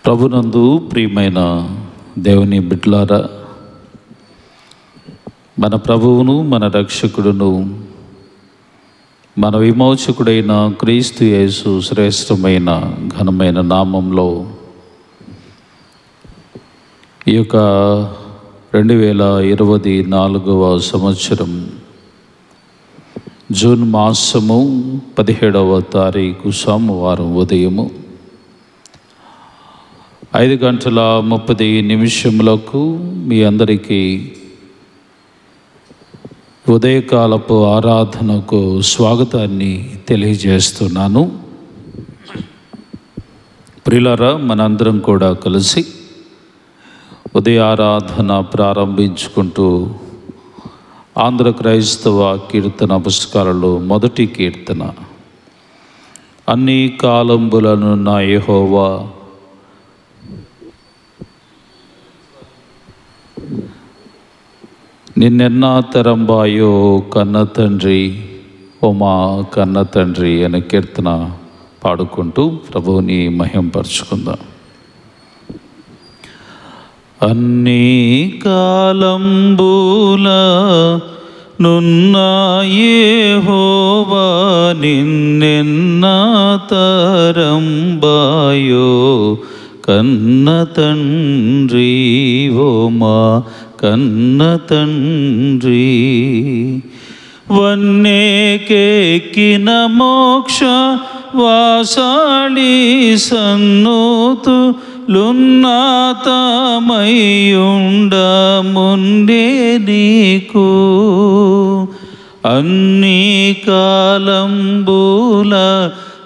ప్రభునందు ప్రియమైన దేవుని బిడ్డలారా, మన ప్రభువును మన రక్షకుడును మన విమోచకుడైన క్రీస్తు యేసు శ్రేష్టమైన ఘనమైన నామంలో ఈ యొక్క 2024వ సంవత్సరం జూన్ మాసము 17వ తారీఖు సోమవారం ఉదయము 5:30 మీ అందరికీ ఉదయకాలపు ఆరాధనకు స్వాగతాన్ని తెలియజేస్తున్నాను. ప్రియులారా, మనందరం కూడా కలిసి ఉదయ ఆరాధన ప్రారంభించుకుంటూ ఆంధ్ర క్రైస్తవ కీర్తన పుస్తకాలలో మొదటి కీర్తన, అన్ని కాలంబులను నా యెహోవా నిన్నెన్నా తరంబాయో కన్న తండ్రి, ఓ మా కన్న తండ్రి అనే కీర్తన పాడుకుంటూ ప్రభువుని మహింపరచుకుందాం. అన్ని కాలంబుల నున్న యెహోవా నిన్నెన్నా తరంబాయో కన్న తండ్రి, ఓ మా కన్న తండ్రి. వన్నేకెక్కిన మోక్ష వాసాళి సన్నూతు లున్నతమయ్యుండ ముందే నీకు అన్ని కాలంబుల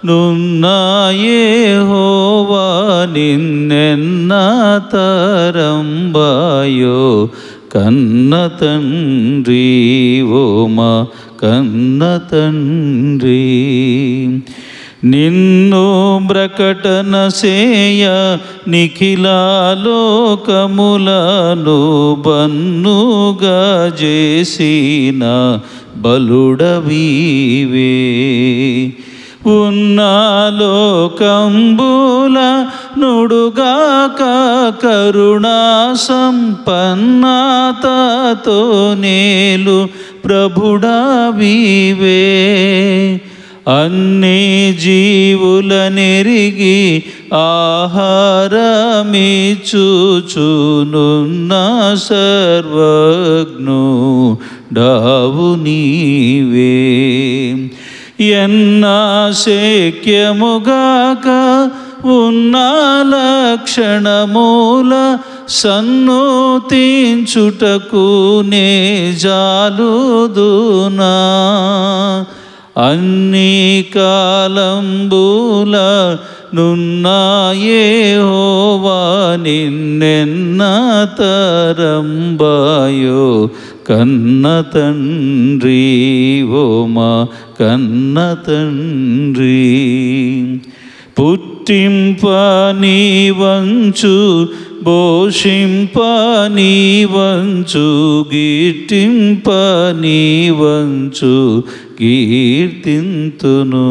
నున్న యెహోవా నిన్నెన్నా తరంబాయో కన్న తండ్రి, ఓ మా కన్న తండ్రి. నిన్ను ప్రకటన సేయ నిఖిలాలోకములను బన్నుగా చేసిన బలుడవీవే. ఉన్నలోకంబుల నుడుగాక కరుణా సంపన్నతతో నేలు ప్రభుడవీవే. అన్ని జీవుల నెరిగి ఆహారమిచ్చుచునున్న సర్వజ్ఞుడవు నీవే. ఎన్న శక్యముగాక ఉన్న లక్షణమూల సన్నుతించుటకు నే జాలుదునా. అన్ని కాలంబుల నున్న యెహోవా నిన్నెన్నా తరంబాయో కన్న తండ్రి, ఓ మా కన్న తండ్రి. పుట్టింప నీ వంచు పోషింప నీ వంచు గిట్టింప నీ వంచు కీర్తింతును.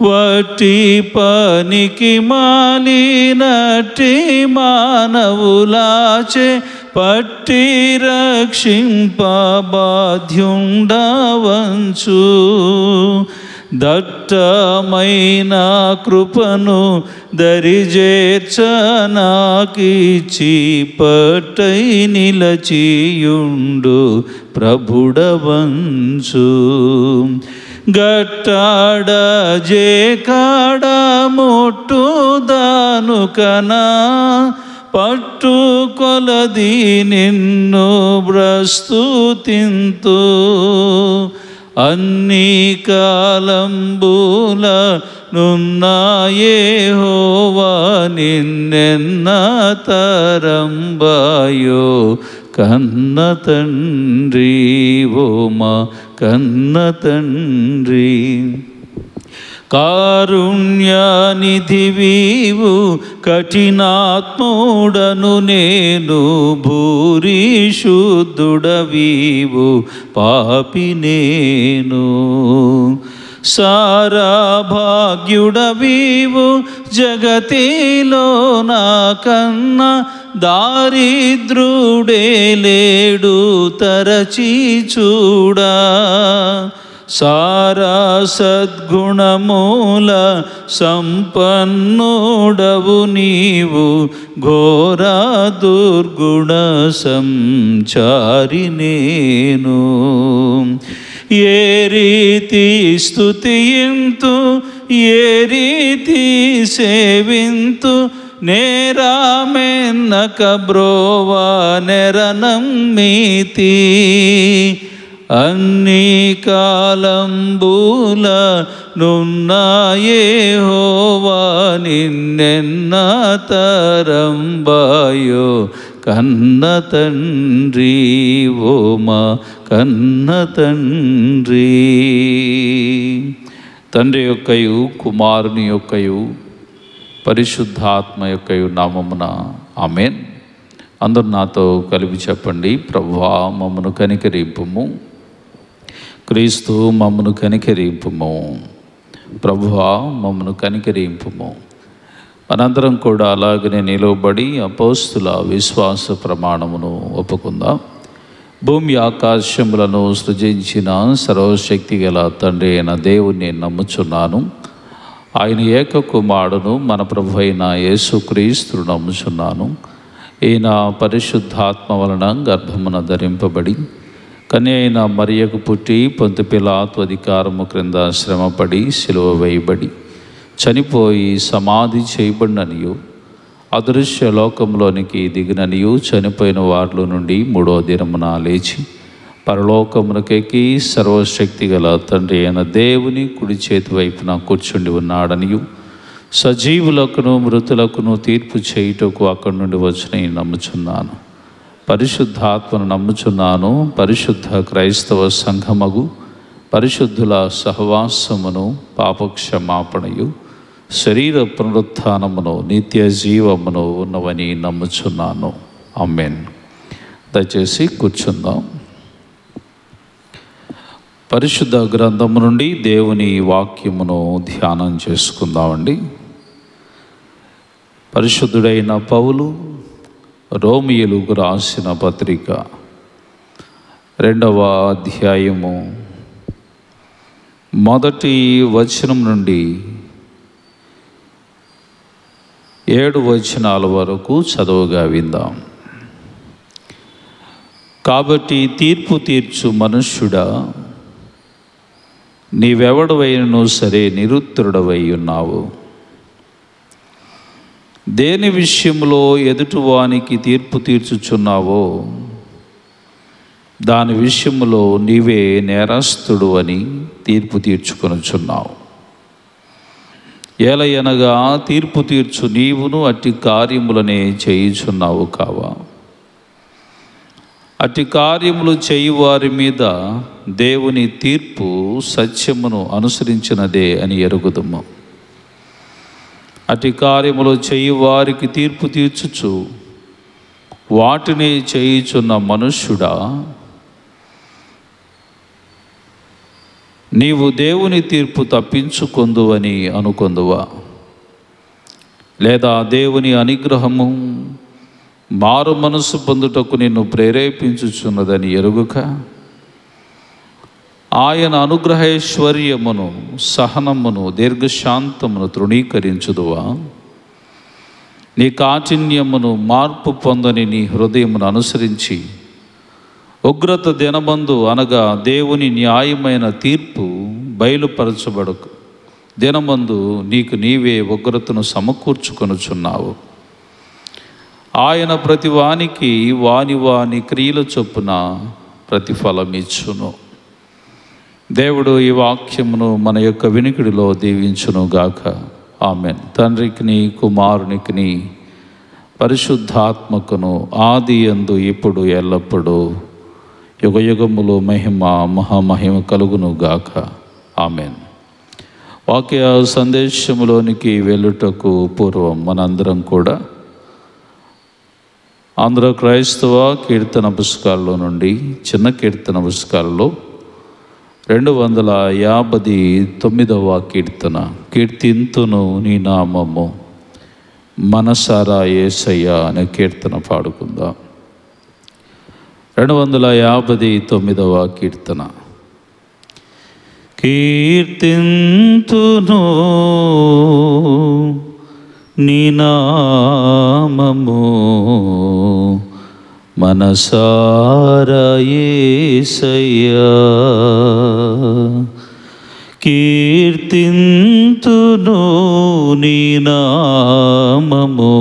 వట్టి పనికి మాలినట్టి మానవులాచే పట్టి రక్షింప బాధ్యుండవంచు. దట్టమైన కృపను దరిజేర్చనాకిచ్చి పట్టై నిలచియుండు ప్రభుడవంచు. గట్టాడ జేకాడ ముట్టుదాను కనా పట్టు కొలది నిన్ను ప్రస్తుతింతు. అన్ని కాలంబుల నున్న యెహోవా నిన్నెన్నా తరంబాయో కన్న తండ్రి, ఓ మా కన్న తండ్రి. కారుణ్యనిధివీవు కఠినాత్ముడను నేను భూరి శుద్ధుడవీవు పాపి నేను. సారా భాగ్యుడవీవు జగతిలో నా కన్నా దారిద్రుడే లేడు తరచి చూడా. సారా సద్గుణమూల సంపన్నుడవు నీవు ఘోర దుర్గుణ సంచారి నేను. ఏ రీతి స్తుతింతు ఏ రీతి సేవింతు నేరామెన్నక బ్రోవా నెరనమ్మితి. అన్ని కాలంబుల నున్న యెహోవా నిన్నెన్న తరంబాయో కన్న తండ్రి ఓ మా కన్న తండ్రి. తండ్రి యొక్కయు కుమారుని యొక్కయు పరిశుద్ధాత్మ యొక్కయు నామమున ఆమేన్. అందరూ నాతో కలిపి చెప్పండి. ప్రభువా మమ్మను కనికరింపుము. క్రీస్తు మమ్మను కనికరింపుము. ప్రభువా మమ్మను కనికరింపుము. మనందరం కూడా అలాగనే నిలవబడి అపోస్తుల విశ్వాస ప్రమాణమును ఒప్పుకుందాం. భూమి ఆకాశములను సృజించిన సర్వశక్తి గల తండ్రి అయిన దేవుని నమ్ముచున్నాను. ఆయన ఏక కుమారుడును మన ప్రభు అయిన యేసుక్రీస్తును నమ్ముచున్నాను. ఈయన పరిశుద్ధాత్మ వలన గర్భమున ధరింపబడి కన్య అయిన మరియకు పుట్టి పొంతు పిలాతు అధికారము క్రింద శ్రమపడి సిలువ వేయబడి చనిపోయి సమాధి చేయబడిననియు అదృశ్య లోకంలోనికి దిగిననియు చనిపోయిన వారిలో నుండి మూడో దినమున లేచి పరలోకమునకెక్కి సర్వశక్తి గల తండ్రి అయిన దేవుని కుడి చేతి వైపున కూర్చుండి ఉన్నాడనియు సజీవులకును మృతులకును తీర్పు చేయుటకు అక్కడి నుండి వచ్చిన నమ్ముచున్నాను. పరిశుద్ధాత్మను నమ్ముచున్నాను. పరిశుద్ధ క్రైస్తవ సంఘమగు పరిశుద్ధుల సహవాసమును పాపక్షమాపణయు శరీర పునరుత్థానమును నిత్య జీవమును ఉన్నవని నమ్ముచున్నాను. ఆమేన్. దయచేసి కూర్చుందాం. పరిశుద్ధ గ్రంథము నుండి దేవుని వాక్యమును ధ్యానం చేసుకుందామండి. పరిశుద్ధుడైన పౌలు రోమియోలకు రాసిన పత్రిక 2వ అధ్యాయము 1వ వచనం నుండి 7 వచనాల వరకు చదువుగా విందాం. కాబట్టి తీర్పు తీర్చు మనుష్యుడా, నీవెవడవైనను సరే నిరుత్తరుడవై ఉన్నావు. దేని విషయంలో ఎదుటివానికి తీర్పు తీర్చుచున్నావో దాని విషయంలో నీవే నేరస్తుడు అని తీర్పు తీర్చుకొనుచున్నావు. ఏలయనగా తీర్పు తీర్చు నీవును అట్టి కార్యములనే చేయుచున్నావు కావా? అట్టి కార్యములు చేయువారి మీద దేవుని తీర్పు సత్యమును అనుసరించినదే అని ఎరుగుదుము. అట్టి కార్యములు చేయువారికి తీర్పు తీర్చుచు వాటిని చేయుచున్న మనుష్యుడా, నీవు దేవుని తీర్పు తప్పించుకొందువని అనుకొందువా? లేదా దేవుని అనుగ్రహము మారు మనసు పొందుటకు నిన్ను ప్రేరేపించుచున్నదని ఎరుగుక ఆయన అనుగ్రహైశ్వర్యమును సహనమును దీర్ఘశాంతమును తృణీకరించుదువా? నీ కాఠిన్యమును మార్పు పొందని నీ హృదయమును అనుసరించి ఉగ్రత దినమందు అనగా దేవుని న్యాయమైన తీర్పు బయలుపరచబడకు దినమందు నీకు నీవే ఉగ్రతను సమకూర్చుకొనుచున్నావు. ఆయన ప్రతి వానికి వాని వాని క్రియల చొప్పున ప్రతిఫలమిచ్చును. దేవుడు ఈ వాక్యమును మన యొక్క వినికిడిలో దీవించునుగాక. ఆమెన్. తండ్రికిని కుమారునికిని పరిశుద్ధాత్మకును ఆది యందు ఇప్పుడు ఎల్లప్పుడూ యుగయుగములు మహిమ మహామహిమ కలుగునుగాక. ఆమెన్. వాక్య సందేశములోనికి వెళ్ళుటకు పూర్వం మనందరం కూడా ఆంధ్ర క్రైస్తవ కీర్తన పుస్తకాల్లో నుండి చిన్న కీర్తన పుస్తకాలలో 259వ కీర్తన. కీర్తింతును నీ నామము, మనసారా యేసయ్యా అనే కీర్తన పాడుకుందాం. 259వ కీర్తన. కీర్తింతును నీ నామము, మనసారా యేసయ్యా. కీర్తింతును నీ నామము,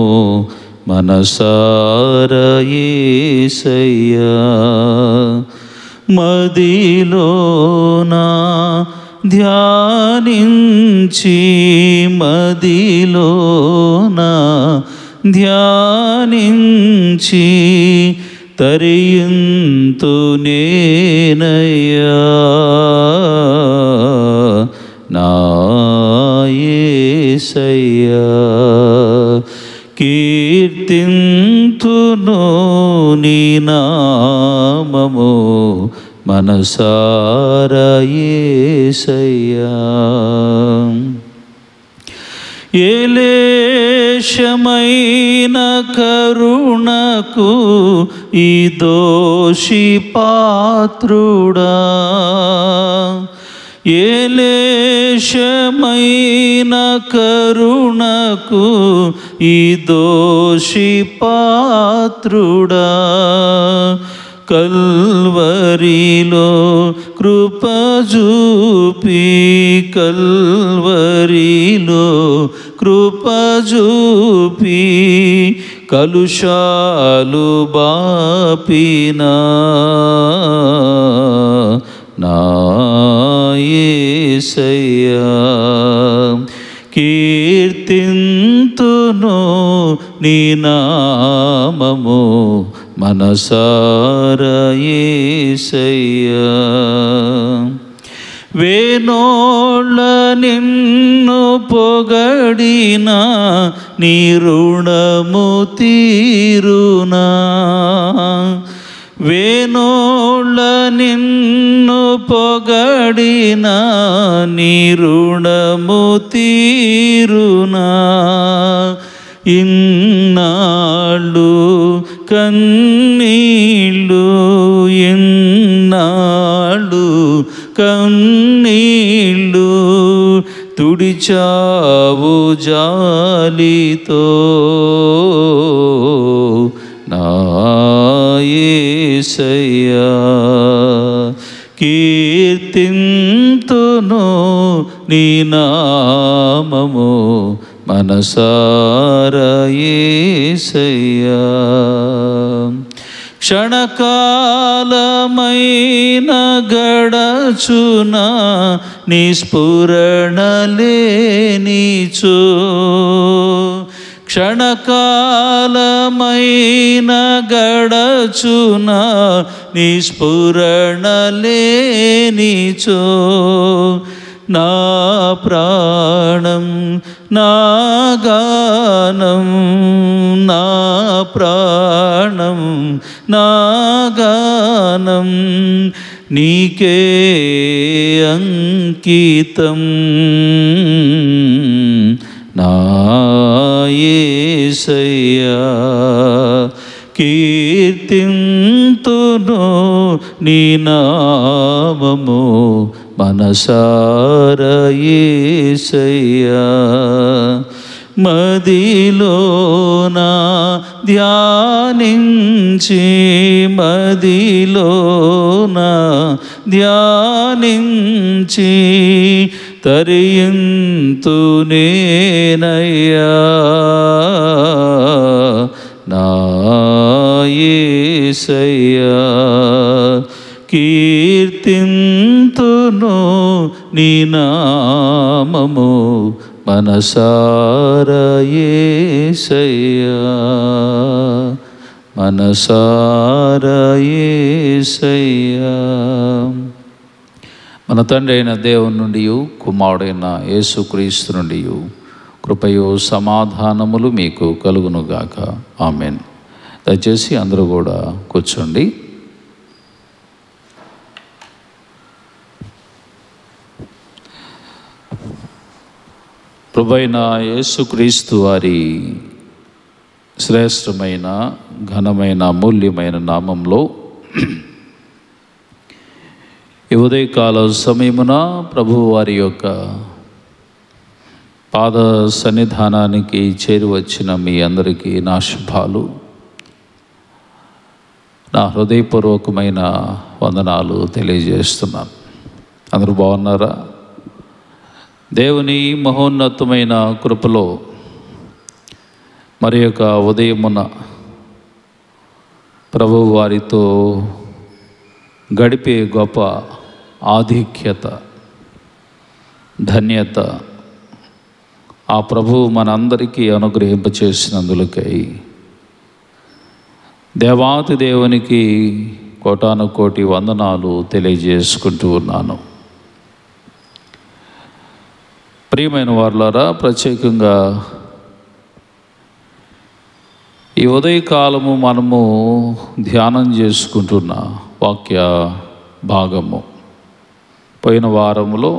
మనసారా యేసయ్యా. మదిలోనా ధ్యానించి, మదిలోనా ధ్యానించి తరియింతు నేనయ్యా నా యేసయ్యా. కీర్తింతును నీ నామము, మనసారా యేసయ్యా. ఏలేశమైన కరుణకు ఈ దోషి పాత్రుడా, ఏలేశమైన కరుణకు ఈ దోషి పాత్రుడా. కల్వరిలో కృపజూపి, కల్వరిలో కృపజూపి కలుషాలు బాపినా నా యేసయ్యా. కీర్తింతును నీ నామము, మనసారా యేసయ్యా. వేనోళ్ళ నిన్ను పొగడినా నీ రుణము తీరునా. వేనోళ్ళ నిన్ను పొగడినా నీ రుణము తీరునా. ఇన్నాళ్ళు కన్నీళ్ళు, ఎన్నాళ్ళు కన్నీళ్ళు తుడిచావు జాలితో నా యేసయ్యా. కీర్తింతును నీ నామము, మనసారా యేసయ్యా. క్షణకాలమైన గడచునా నిస్ఫురణ లేనిచో. క్షణకాలమైన గడచునా నిస్ఫురణ లేనిచో. నా ప్రాణం నా గానం, నా ప్రాణం నా గానం నీకే అంకితం నా యేసయ్యా. కీర్తింతును నీ నామము, మనసారా యేసయ్యా. మదిలోనా ధ్యానించి, మదిలోనా ధ్యానించి తరియింతు నేనయ్యా నా యేసయ్యా. కీర్తింతును నీ నామము, మనసారా యేసయ్యా. మనసారా యేసయ్యా. మన తండ్రి అయిన దేవుని నుండి, కుమారుడైన యేసుక్రీస్తు నుండి కృపయు సమాధానములు మీకు కలుగునుగాక. ఆమెన్. దయచేసి అందరూ కూడా కూర్చోండి. ప్రభువైన యేసుక్రీస్తు వారి శ్రేష్టమైన ఘనమైన అమూల్యమైన నామంలో ఈ ఉదయకాల సమయమున ప్రభువు వారి యొక్క పాద సన్నిధానానికి చేరువచ్చిన మీ అందరికీ నా శుభాలు, నా హృదయపూర్వకమైన వందనాలు తెలియజేస్తున్నాను. అందరూ బాగున్నారా? దేవుని మహోన్నతమైన కృపలో మరి యొక్క ఉదయమున ప్రభువు వారితో గడిపే గొప్ప ఆధిక్యత, ధన్యత ఆ ప్రభువు మనందరికీ అనుగ్రహింపచేసినందులకై దేవాతి దేవునికి కోటాను కోటి వందనాలు తెలియజేసుకుంటూ ఉన్నాను. ప్రియమైన వారులారా, ప్రత్యేకంగా ఈ ఉదయకాలము మనము ధ్యానం చేసుకుంటున్న వాక్య భాగము పోయిన వారములో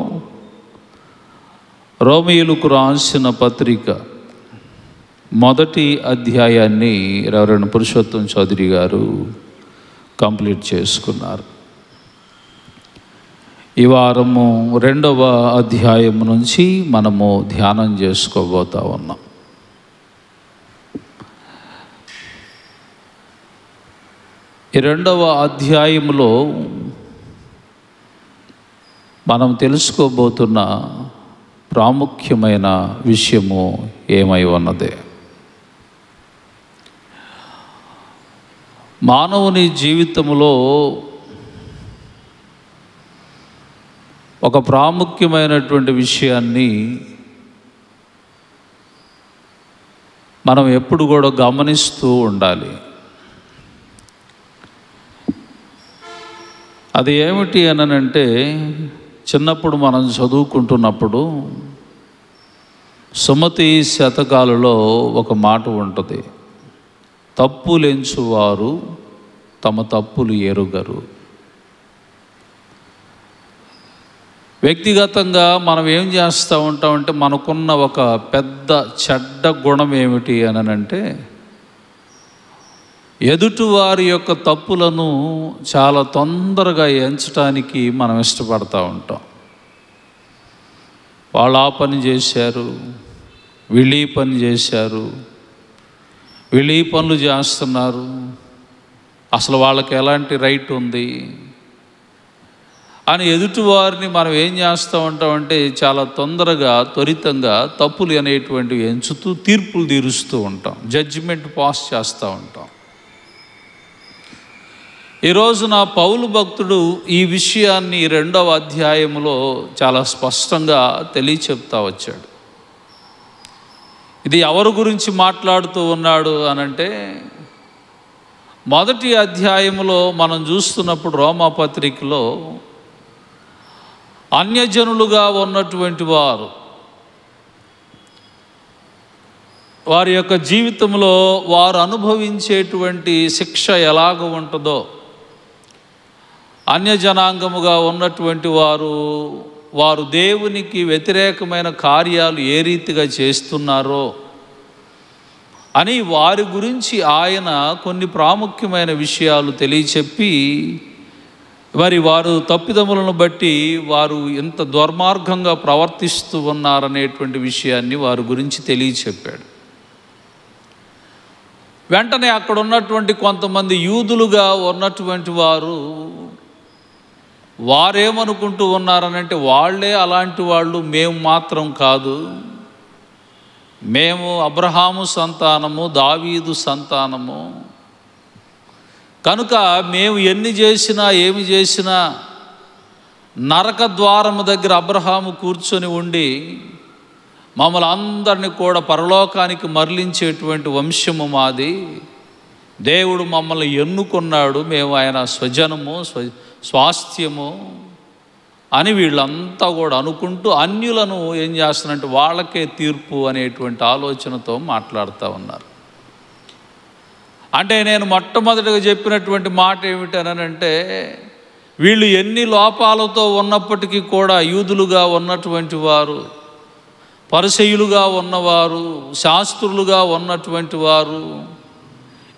రోమీయులకు రాసిన పత్రిక మొదటి అధ్యాయాన్ని రెవరెండ్ పురుషోత్తం చౌదరి గారు కంప్లీట్ చేసుకున్నారు. ఈ వారము రెండవ అధ్యాయం నుంచి మనము ధ్యానం చేసుకోబోతా ఉన్నాం. ఈ రెండవ అధ్యాయంలో మనం తెలుసుకోబోతున్న ప్రాముఖ్యమైన విషయము ఏమై ఉన్నదే, మానవుని జీవితంలో ఒక ప్రాముఖ్యమైనటువంటి విషయాన్ని మనం ఎప్పుడు కూడా గమనిస్తూ ఉండాలి. అది ఏమిటి అనంటే, చిన్నప్పుడు మనం చదువుకుంటున్నప్పుడు సుమతి శతకాలలో ఒక మాట ఉంటుంది, తప్పులెంచువారు తమ తప్పులు ఎరుగరు. వ్యక్తిగతంగా మనం ఏం చేస్తూ ఉంటామంటే, మనకున్న ఒక పెద్ద చెడ్డ గుణం ఏమిటి అనంటే, ఎదుటివారి యొక్క తప్పులను చాలా తొందరగా ఎంచడానికి మనం ఇష్టపడతా ఉంటాం. వాళ్ళు ఆ పని చేశారు, వీళ్ళు ఈ పని చేశారు, వీళ్ళు ఈ పనులు చేస్తున్నారు, అసలు వాళ్ళకి ఎలాంటి రైట్ ఉంది అని ఎదుటివారిని మనం ఏం చేస్తూ ఉంటామంటే, చాలా తొందరగా త్వరితంగా తప్పులు అనేటువంటివి ఎంచుతూ తీర్పులు తీరుస్తూ ఉంటాం, జడ్జిమెంట్ పాస్ చేస్తూ ఉంటాం. ఈరోజున పౌలు భక్తుడు ఈ విషయాన్ని రెండవ అధ్యాయంలో చాలా స్పష్టంగా తెలియచెప్తా వచ్చాడు. ఇది ఎవరి గురించి మాట్లాడుతూ ఉన్నాడు అనంటే, మొదటి అధ్యాయంలో మనం చూస్తున్నప్పుడు రోమా పత్రికలో అన్యజనులుగా ఉన్నటువంటి వారి యొక్క జీవితంలో వారు అనుభవించేటువంటి శిక్ష ఎలాగ ఉంటుందో, అన్యజనాంగముగా ఉన్నటువంటి వారు దేవునికి వ్యతిరేకమైన కార్యాలు ఏ రీతిగా చేస్తున్నారో అని వారి గురించి ఆయన కొన్ని ప్రాముఖ్యమైన విషయాలు తెలియచెప్పి, మరి వారు తప్పిదములను బట్టి వారు ఎంత దుర్మార్గంగా ప్రవర్తిస్తూ ఉన్నారనేటువంటి విషయాన్ని వారి గురించి తెలియచెప్పాడు. వెంటనే అక్కడ ఉన్నటువంటి కొంతమంది యూదులుగా ఉన్నటువంటి వారేమనుకుంటూ ఉన్నారనంటే, వాళ్ళే అలాంటి వాళ్ళు, మేము మాత్రం కాదు, మేము అబ్రహాము సంతానము, దావీదు సంతానము, కనుక మేము ఎన్ని చేసినా ఏమి చేసినా నరక ద్వారము దగ్గర అబ్రహాము కూర్చొని ఉండి మమ్మల్ని అందరినీ కూడా పరలోకానికి మరలించేటువంటి వంశము మాది, దేవుడు మమ్మల్ని ఎన్నుకున్నాడు, మేము ఆయన స్వజనము స్వాస్థ్యము అని వీళ్ళంతా కూడా అనుకుంటూ అన్యులను ఏం చేస్తున్నారంటే వాళ్ళకే తీర్పు అనేటువంటి ఆలోచనతో మాట్లాడుతూ ఉన్నారు. అంటే నేను మొట్టమొదటిగా చెప్పినటువంటి మాట ఏమిటనంటే, వీళ్ళు ఎన్ని లోపాలతో ఉన్నప్పటికీ కూడా యూదులుగా ఉన్నటువంటి వారు పరిసయ్యులుగా ఉన్నవారు, శాస్త్రులుగా ఉన్నటువంటి వారు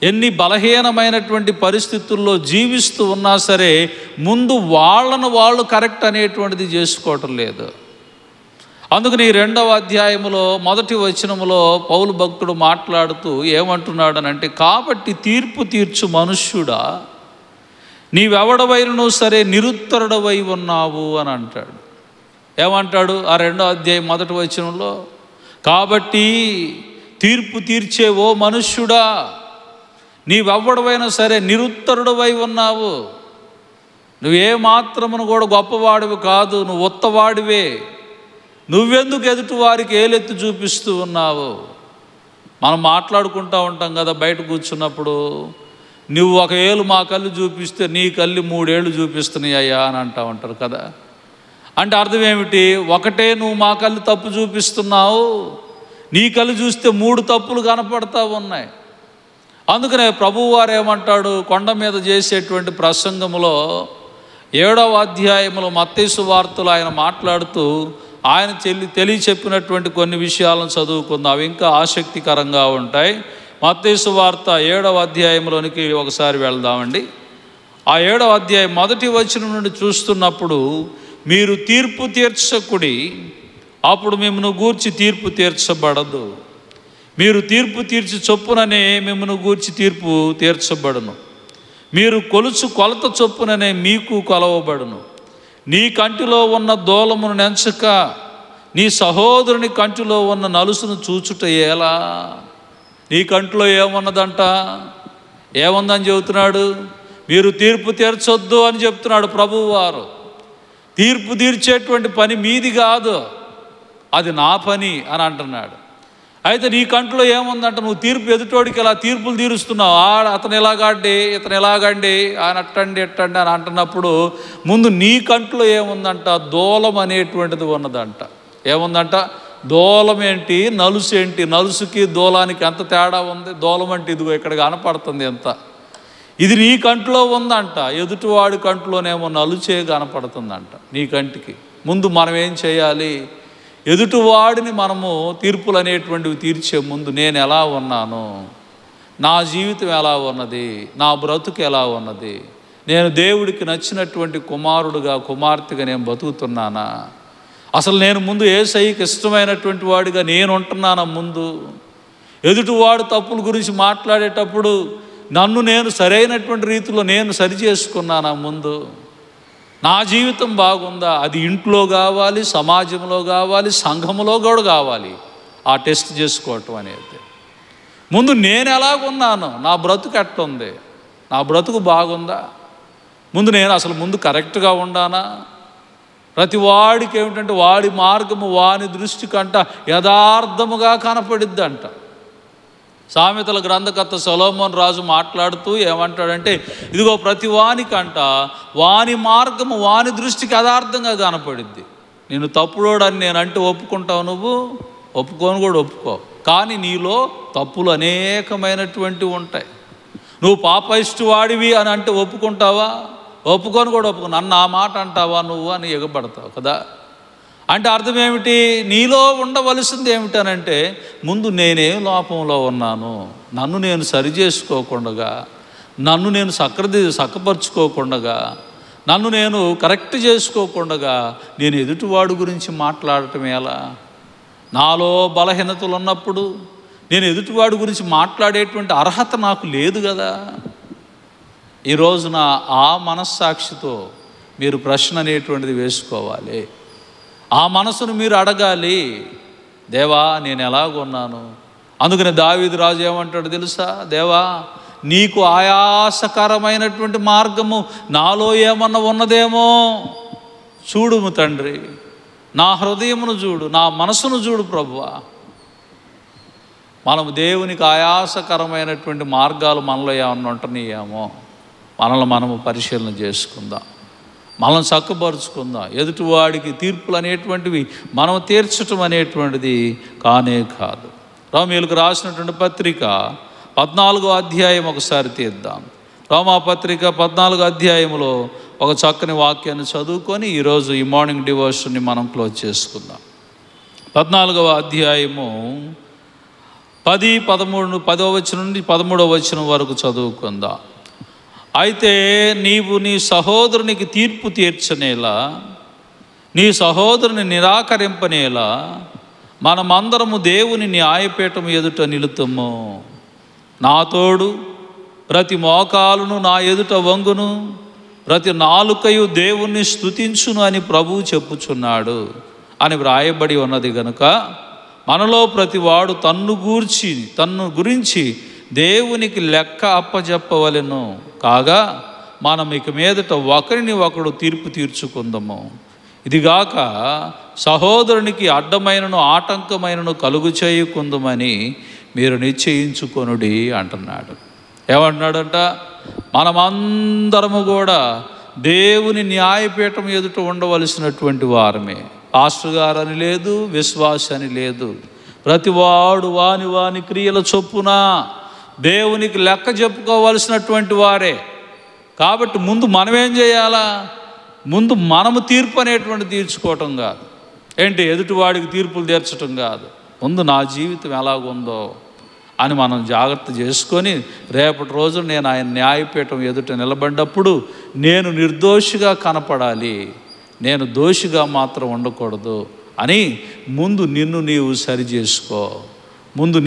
ఎన్ని బలహీనమైనటువంటి పరిస్థితుల్లో జీవిస్తూ ఉన్నా సరే ముందు వాళ్ళను వాళ్ళు కరెక్ట్ అనేటువంటిది చేసుకోవటం లేదు. అందుకని ఈ 2వ అధ్యాయములో 1వ వచనములో పౌలు భక్తుడు మాట్లాడుతూ ఏమంటున్నాడనంటే, కాబట్టి తీర్పు తీర్చు మనుష్యుడా, నీవెవడవైనను సరే నిరుత్తరుడవై ఉన్నావు అని అంటాడు. ఏమంటాడు ఆ 2వ అధ్యాయం 1వ వచనంలో? కాబట్టి తీర్పు తీర్చే ఓ మనుష్యుడా, నీవెవ్వడవైనా సరే నిరుత్తరుడవై ఉన్నావు. నువ్వే మాత్రమును కూడా గొప్పవాడివి కాదు, నువ్వు ఉత్తవాడివే. నువ్వెందుకు ఎదుటి వారికి ఏలెత్తి చూపిస్తూ ఉన్నావు? మనం మాట్లాడుకుంటూ ఉంటాం కదా బయట కూర్చున్నప్పుడు, నువ్వు 1 ఏళ్ళు మా కళ్ళు చూపిస్తే నీ కళ్ళు 3 ఏళ్ళు చూపిస్తున్నాయి అయ్యా అని అంటూ ఉంటారు కదా. అంటే అర్థం ఏమిటి? ఒకటే నువ్వు మా కళ్ళు తప్పు చూపిస్తున్నావు, నీ కళ్ళు చూస్తే 3 తప్పులు కనపడతా ఉన్నాయి. అందుకనే ప్రభువు వారు ఏమంటాడు, కొండ మీద చేసేటువంటి ప్రసంగములో 7వ అధ్యాయములో మత్తయి సువార్తలో ఆయన మాట్లాడుతూ ఆయన తెలియచెప్పినటువంటి కొన్ని విషయాలను చదువుకుందాం. అవి ఇంకా ఆసక్తికరంగా ఉంటాయి. మత్తయి సువార్త 7వ అధ్యాయంలోనికి ఒకసారి వెళ్దామండి. ఆ 7వ అధ్యాయం 1వ వచనం నుండి చూస్తున్నప్పుడు, మీరు తీర్పు తీర్చకుడి, అప్పుడు మిమ్మల్ని గూర్చి తీర్పు తీర్చబడదు. మీరు తీర్పు తీర్చి చొప్పుననే మిమ్మల్ని గూర్చి తీర్పు తీర్చబడును. మీరు కొలుచు కొలత చొప్పుననే మీకు కొలవబడును. నీ కంటిలో ఉన్న దూలమును నెంచక నీ సహోదరుని కంటిలో ఉన్న నలుసును చూచుట ఎలా? నీ కంటిలో ఏమున్నదంట? ఏముందని చెబుతున్నాడు? మీరు తీర్పు తీర్చొద్దు అని చెప్తున్నాడు ప్రభువు వారు. తీర్పు తీర్చేటువంటి పని మీది కాదు, అది నా పని అని అంటున్నాడు. అయితే నీ కంట్లో ఏముందంట? నువ్వు తీర్పు ఎదుటోడికి ఇలా తీర్పులు తీరుస్తున్నావు. అతను ఎలాగండి, ఇతను ఎలాగండి, ఆయన అట్టండి ఎట్టండి అని అంటున్నప్పుడు ముందు నీ కంట్లో ఏముందంట? దూలం అనేటువంటిది ఉన్నదంట. ఏముందంట? దూలం ఏంటి, నలుసు ఏంటి? నలుసుకి దూలానికి ఎంత తేడా ఉంది? దూలం అంటే ఇదిగో ఇక్కడ కనపడుతుంది ఎంత, ఇది నీ కంట్లో ఉందంట. ఎదుటివాడి కంట్లోనేమో నలుచే కనపడుతుందంట. నీ కంటికి ముందు మనం ఏం చేయాలి? ఎదుటివాడిని మనము తీర్పులు అనేటువంటివి తీర్చే ముందు నేను ఎలా ఉన్నాను, నా జీవితం ఎలా ఉన్నది, నా బ్రతుకు ఎలా ఉన్నది, నేను దేవుడికి నచ్చినటువంటి కుమారుడుగా కుమార్తెగా నేను బతుకుతున్నానా, అసలు నేను ముందు యేసయ్యకి ఇష్టమైనటువంటి వాడిగా నేను ఉంటున్నానా? ముందు ఎదుటివాడు తప్పుల గురించి మాట్లాడేటప్పుడు నన్ను నేను సరైనటువంటి రీతిలో నేను సరి చేసుకున్నానా? ముందు నా జీవితం బాగుందా? అది ఇంట్లో కావాలి, సమాజంలో కావాలి, సంఘంలో కూడా కావాలి. ఆ టెస్ట్ చేసుకోవటం అనేది ముందు నేను ఎలాగున్నాను, నా బ్రతుకు ఎట్లుంది, నా బ్రతుకు బాగుందా, ముందు నేను అసలు ముందు కరెక్ట్గా ఉండానా? ప్రతి వాడికి ఏమిటంటే వాడి మార్గము వాని దృష్టి కంట యథార్థముగా కనపడిద్దంట. సామెతల గ్రంథకర్త సొలొమోను రాజు మాట్లాడుతూ ఏమంటాడంటే, ఇదిగో ప్రతి వానికంట వాని మార్గము వాని దృష్టికి యథార్థంగా కనపడిద్ది. నేను తప్పుడోడని నేనంటే ఒప్పుకుంటావు, నువ్వు ఒప్పుకొని కూడా ఒప్పుకో, కానీ నీలో తప్పులు అనేకమైనటువంటివి ఉంటాయి. నువ్వు పాపిష్టి వాడివి అని అంటే ఒప్పుకుంటావా? ఒప్పుకొని కూడా ఒప్పుకో. నన్ను ఆ మాట అంటావా నువ్వు అని ఎగబడతావు కదా. అంటే అర్థం ఏమిటి? నీలో ఉండవలసింది ఏమిటనంటే ముందు నేనేం లోపంలో ఉన్నాను, నన్ను నేను సరి చేసుకోకుండా, నన్ను నేను చక్కపరుచుకోకుండా, నన్ను నేను కరెక్ట్ చేసుకోకుండా నేను ఎదుటివాడు గురించి మాట్లాడటం ఎలా? నాలో బలహీనతలు ఉన్నప్పుడు నేను ఎదుటివాడి గురించి మాట్లాడేటువంటి అర్హత నాకు లేదు కదా. ఈ రోజున ఆ మనస్సాక్షితో మీరు ప్రశ్న అనేటువంటిది వేసుకోవాలి. ఆ మనసును మీరు అడగాలి, దేవా నేను ఎలాగున్నాను? అందుకని దావీదు రాజు ఏమంటాడు తెలుసా? దేవా నీకు ఆయాసకరమైనటువంటి మార్గము నాలో ఏమన్నా ఉన్నదేమో చూడుము తండ్రి, నా హృదయమును చూడు, నా మనసును చూడు ప్రభువా. మనం దేవునికి ఆయాసకరమైనటువంటి మార్గాలు మనలో ఏమన్నా ఉంటున్నాయేమో మనల్ని మనము పరిశీలన చేసుకుందాం, మనల్ని చక్కపరుచుకుందాం. ఎదుటివాడికి తీర్పులు అనేటువంటివి మనం తీర్చటం అనేటువంటిది కానే కాదు. రోమీయులకు రాసినటువంటి పత్రిక 14వ అధ్యాయం ఒకసారి తీద్దాం. రోమాపత్రిక 14వ అధ్యాయంలో ఒక చక్కని వాక్యాన్ని చదువుకొని ఈరోజు ఈ మార్నింగ్ డివోషన్ని మనం క్లోజ్ చేసుకుందాం. 14వ అధ్యాయము 10వ వచనం నుండి 13వ వచనం వరకు చదువుకుందాం. అయితే నీవు నీ సహోదరునికి తీర్పు తీర్చనేలా, నీ సహోదరుని నిరాకరింపనేలా మనమందరము దేవుని న్యాయపీఠం ఎదుట నిలుతుము. నా తోడు ప్రతి మోకాలును నా ఎదుట వంగును, ప్రతి నాలుకయు దేవుణ్ణి స్తుతించును అని ప్రభువు చెప్పుచున్నాడు అని వ్రాయబడి ఉన్నది గనుక మనలో ప్రతివాడు తన్ను గురించి దేవునికి లెక్క అప్పజెప్పవలెను. కాగా మనం ఇక మీదట ఒకరిని ఒకడు తీర్పు తీర్చుకుందాము. ఇదిగాక సహోదరునికి అడ్డమైనను ఆటంకమైనను కలుగు చేయకుందామని మీరు నిశ్చయించుకొనుడి అంటున్నాడు. ఏమంటున్నాడంట? మనమందరము కూడా దేవుని న్యాయపీఠం ఎదుట ఉండవలసినటువంటి వారమే. పాస్టర్ గారు అని లేదు, విశ్వాస అని లేదు. ప్రతివాడు వాని క్రియల చొప్పున దేవునికి లెక్క చెప్పుకోవలసినటువంటి వారే. కాబట్టి ముందు మనమేం చేయాలా? ముందు మనము తీర్పు అనేటువంటి తీర్చుకోవటం కాదు. ఏంటి? ఎదుటివాడికి తీర్పులు తీర్చటం కాదు. ముందు నా జీవితం ఎలాగుందో అని మనం జాగ్రత్త చేసుకొని రేపటి రోజు నేను ఆయన న్యాయపీఠం ఎదుట నిలబడినప్పుడు నేను నిర్దోషిగా కనపడాలి, నేను దోషిగా మాత్రం ఉండకూడదు అని ముందు నిన్ను నీవు సరి చేసుకో. ముందు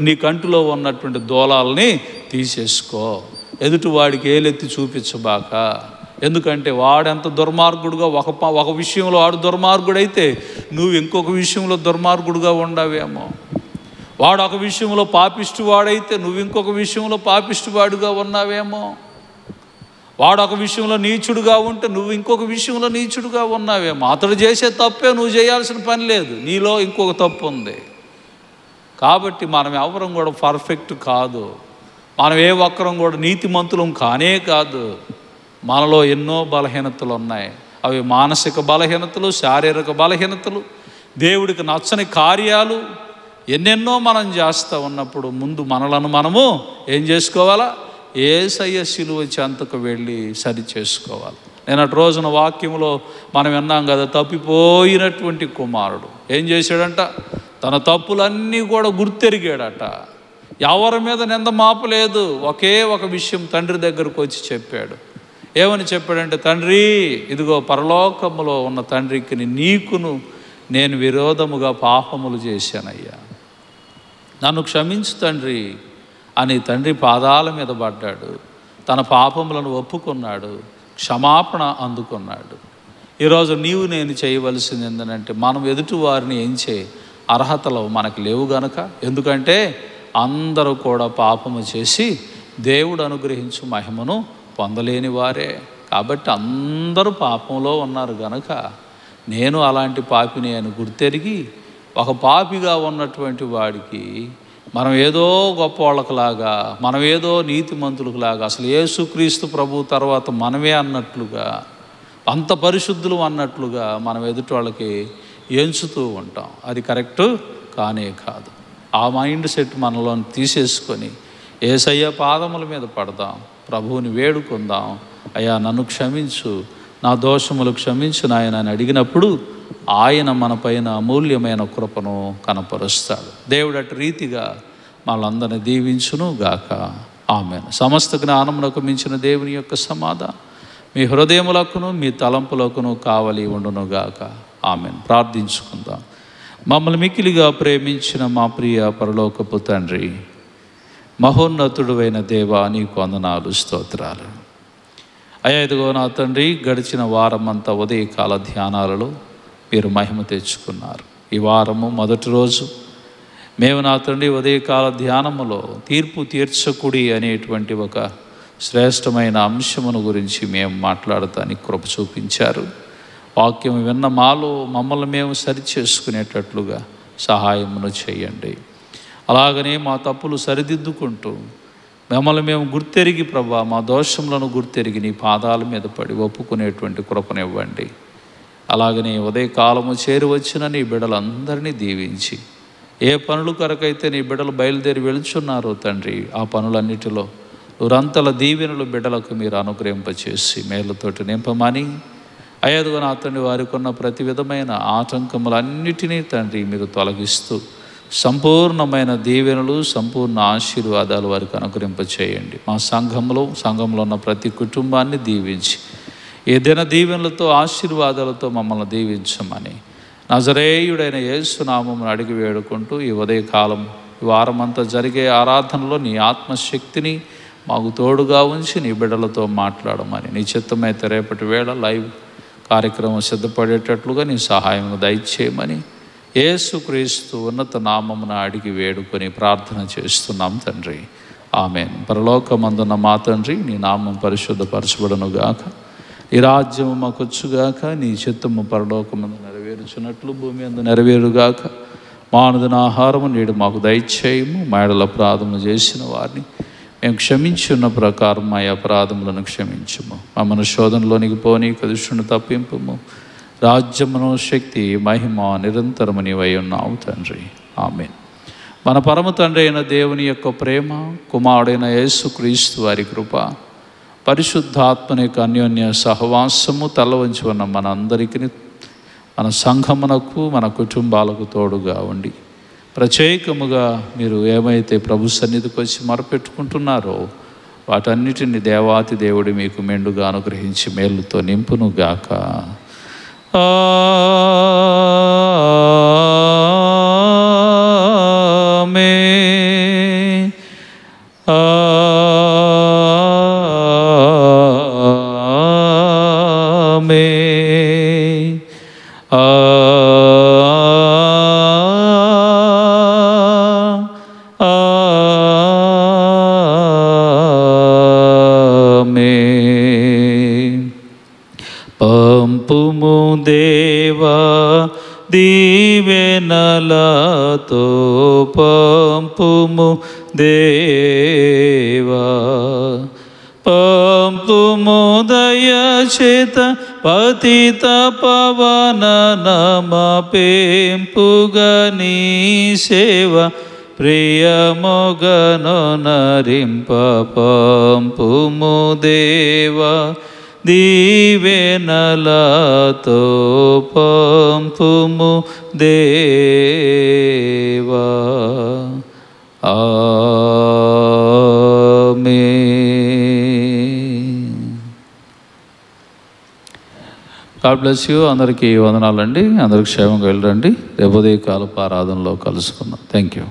నీ కంటిలో ఉన్నటువంటి దోలాలని తీసేసుకో. ఎదుటివాడికి ఏలెత్తి చూపించబాక. ఎందుకంటే వాడెంత దుర్మార్గుడుగా ఒక విషయంలో వాడు దుర్మార్గుడైతే నువ్వు ఇంకొక విషయంలో దుర్మార్గుడుగా ఉండవేమో. వాడు ఒక విషయంలో పాపిష్టివాడైతే నువ్వు ఇంకొక విషయంలో పాపిష్టివాడుగా ఉన్నావేమో. వాడు ఒక విషయంలో నీచుడుగా ఉంటే నువ్వు ఇంకొక విషయంలో నీచుడుగా ఉన్నావేమో. అతడు చేసే తప్పే నువ్వు చేయాల్సిన పని లేదు, నీలో ఇంకొక తప్పు ఉంది. కాబట్టి మనం ఎవరం కూడా పర్ఫెక్ట్ కాదు. మనం ఏ ఒక్కరం కూడా నీతిమంతులం కానే కాదు. మనలో ఎన్నో బలహీనతలు ఉన్నాయి. అవి మానసిక బలహీనతలు, శారీరక బలహీనతలు, దేవుడికి నచ్చని కార్యాలు ఎన్నెన్నో మనం చేస్తూ ఉన్నప్పుడు ముందు మనలను మనము ఏం చేసుకోవాలా? యేసయ్య శిలువ చెంతకు వెళ్ళి సరి చేసుకోవాలి. నిన్నటి రోజున వాక్యంలో మనం విన్నాం కదా, తప్పిపోయినటువంటి కుమారుడు ఏం చేశాడంట? తన తప్పులన్నీ కూడా గుర్తెరిగాడట. ఎవరి మీద నింద మాపలేదు. ఒకే ఒక విషయం తండ్రి దగ్గరకు వచ్చి చెప్పాడు. ఏమని చెప్పాడంటే, తండ్రి, ఇదిగో పరలోకములో ఉన్న తండ్రికి నీకును నేను విరోధముగా పాపములు చేశానయ్యా, నన్ను క్షమించు తండ్రి అని తండ్రి పాదాల మీద పడ్డాడు. తన పాపములను ఒప్పుకున్నాడు, క్షమాపణ అందుకున్నాడు. ఈరోజు నీవు నేను చేయవలసింది ఏంటంటే, మనం ఎదుటి వారిని ఏం చేయ అర్హతలు మనకు లేవు గనక. ఎందుకంటే అందరూ కూడా పాపము చేసి దేవుడు అనుగ్రహించు మహిమను పొందలేని వారే. కాబట్టి అందరూ పాపంలో ఉన్నారు గనక నేను అలాంటి పాపిని అని గుర్తెరిగి ఒక పాపిగా ఉన్నటువంటి వాడికి మనం ఏదో గొప్పవాళ్ళకులాగా, మనం ఏదో నీతిమంతులకులాగా, అసలు యేసుక్రీస్తు ప్రభు తర్వాత మనమే అన్నట్లుగా, అంత పరిశుద్ధులు అన్నట్లుగా మనం ఎదుటి వాళ్ళకి ఎంచుతూ ఉంటాం. అది కరెక్టు కానే కాదు. ఆ మైండ్ సెట్ మనలో తీసేసుకొని యేసయ్య పాదముల మీద పడదాం, ప్రభువుని వేడుకుందాం. అయ్యా నన్ను క్షమించు, నా దోషములు క్షమించు నాయన అని అడిగినప్పుడు ఆయన మన పైన అమూల్యమైన కృపను కనపరుస్తాడు. దేవుడు అటు రీతిగా మనలందరినీ దీవించును గాక. ఆమేన్. సమస్త జ్ఞానమునకు మించిన దేవుని యొక్క సమాధానం మీ హృదయములకును మీ తలంపులకును కావలి ఉండును గాక. ఆమేన్. ప్రార్థించుకుందాం. మమ్మల్ని మిక్కిలిగా ప్రేమించిన మా ప్రియ పరలోకపు తండ్రి, మహోన్నతుడు అయిన దేవా, నీకు వందనాలు, స్తోత్రాలు. అయ్యా ఇదిగో నా తండ్రి, గడిచిన వారం అంతా ఉదయకాల ధ్యానాలలో మీరు మహిమ తెచ్చుకున్నారు. ఈ వారము మొదటి రోజు మేము నా తండ్రి ఉదయకాల ధ్యానములో తీర్పు తీర్చకుడి అనేటువంటి ఒక శ్రేష్టమైన అంశమును గురించి మేము మాట్లాడటానికి కృప చూపించారు. వాక్యం విన్న మాలో మమ్మల్ని మేము సరిచేసుకునేటట్లుగా సహాయమును చేయండి. అలాగనే మా తప్పులు సరిదిద్దుకుంటూ మమ్మల్ని మేము గుర్తెరిగి ప్రభా, మా దోషములను గుర్తెరిగి నీ పాదాల మీద పడి ఒప్పుకునేటువంటి కృపనివ్వండి. అలాగనే ఉదయకాలము చేరువచ్చిన నీ బిడ్డలందరినీ దీవించి ఏ పనుల కొరకైతే నీ బిడ్డలు బయలుదేరి వెళుచున్నారో తండ్రి, ఆ పనులన్నిటిలో నూరంతల దీవెనలు బిడ్డలకు మీరు అనుగ్రహింపచేసి మేలుతోటి నింపమని అయ్యదుగో నా తండ్రి, వారికి ఉన్న ప్రతి విధమైన ఆటంకములన్నిటినీ తండ్రి మీరు తొలగిస్తూ సంపూర్ణమైన దీవెనలు, సంపూర్ణ ఆశీర్వాదాలు వారికి అనుగ్రహింపచేయండి. మా సంఘంలో ఉన్న ప్రతి కుటుంబాన్ని దీవించి ఏదైనా దీవెనలతో, ఆశీర్వాదాలతో మమ్మల్ని దీవించమని నజరేయుడైన యేసు నామమును అడిగి వేడుకుంటూ ఈ ఉదయకాలం, ఈ వారమంతా జరిగే ఆరాధనలో నీ ఆత్మశక్తిని మాకు తోడుగా ఉంచి నీ బిడ్డలతో మాట్లాడమని, నీ చిత్తమైతే రేపటి వేళ లైవ్ కార్యక్రమం సిద్ధపడేటట్లుగా నీ సహాయం దయచేయమని యేసుక్రీస్తు ఉన్నత నామమున అడిగి వేడుకొని ప్రార్థన చేస్తున్నాం తండ్రి. ఆమేన్. పరలోకమందున్న మా తండ్రి, నీ నామం పరిశుద్ధపరచబడునుగాక, నీ రాజ్యము మాకొచ్చుగాక, నీ చిత్తము పరలోకమందు నెరవేరుచున్నట్లు భూమి అందు నెరవేరుగాక. మా అనుదిన ఆహారము నేడు మాకు దయచేయము. మా యెడల అపరాధములు చేసిన వారిని మేము క్షమించి ఉన్న ప్రకారం మా అపరాధములను క్షమించుము. మమ్మల్ని శోధనలోనికి పోనీక, దుష్టుని తప్పింపుము. రాజ్యమును, శక్తి, మహిమ నిరంతరము నీవై ఉన్నావు తండ్రి. ఆమేన్. మన పరమ తండ్రి అయిన దేవుని యొక్క ప్రేమ, కుమారుడైన యేసుక్రీస్తు వారి కృప, పరిశుద్ధాత్మని యొక్క అన్యోన్య సహవాసము తలవంచి ఉన్న మన అందరికీ, మన సంఘమునకు, మన కుటుంబాలకు తోడుగా ఉండి ప్రత్యేకముగా మీరు ఏమైతే ప్రభు సన్నిధికి వచ్చి మొరపెట్టుకుంటున్నారో వాటన్నిటిని దేవాతి దేవుడు మీకు మెండుగా అనుగ్రహించి మేలుతో నింపునుగాక. ఆమేన్. పంపుము దేవా దీవెనలతో, పంపుము దేవా, పంపుము దయచేత పతిత పవన నమ పెంపుగా నీ సేవ ప్రియమొగను నరింప. పంపుము దేవా దీవెనలతో, పంపుము దేవా. ఆమేన్. God bless you. అందరికీ వందనాలండి. అందరికి క్షేమంగా వెళ్ళండి. రేపు ఉదయకాలపు ఆరాధనలో కలుసుకుందాం. Thank you.